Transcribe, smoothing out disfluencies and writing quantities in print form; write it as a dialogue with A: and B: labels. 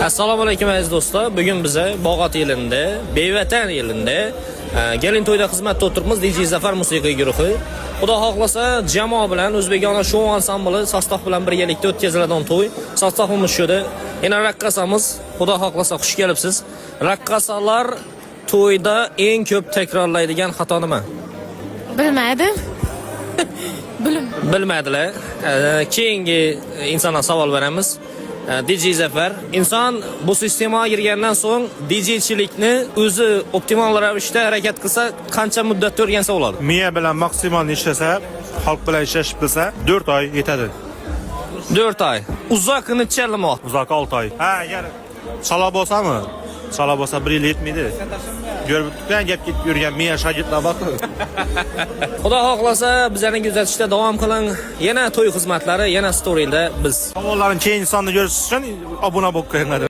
A: Assalomu alaykum aziz do'stlar. Bugun biza Bog'ot yilida, Bevatan yilida gelin to'yda xizmatda o'tiribmiz. DJ Zafar musiqiy guruhi. Xudo xohlasa, jamoa bilan O'zbekona show ansambli sostav bilan birgalikda o'tkaziladigan to'y. Sostavimiz shuda. Yana raqqasamiz. Xudo xohlasa xush kelibsiz. Raqqasalar to'yda eng ko'p takrorlaydigan xato nima?
B: Bilmadim.
A: Bilmadilar. Keyingi insonga savol beramiz. DJ Zafar, inson bu sistemaga kirgandan so'ng DJ-chilikni o'zi optimal ravishda harakat qilsa, qancha muddatda o'rgansa bo'ladi?
C: Miya bilan maksimal ishlasa, xalq bilan ishlash bilsa, 4 oy yetadi.
A: 4 oy. Uzoqni nechalarmi?
C: Uzoq 6 oy. Ha, agar chala bo'lsami? Chala bo'lsa 1 yil yetmaydi. Ko'ribdan gap ketib yurgan miya shogirdlar bor.
A: Xudo xohlasa, bizlarning kuzatishda davom qiling. Yana to'y xizmatlari, yana storyda biz.
C: Savollarni keyin sonni ko'rish uchun obuna bo'lib qo'yinglar.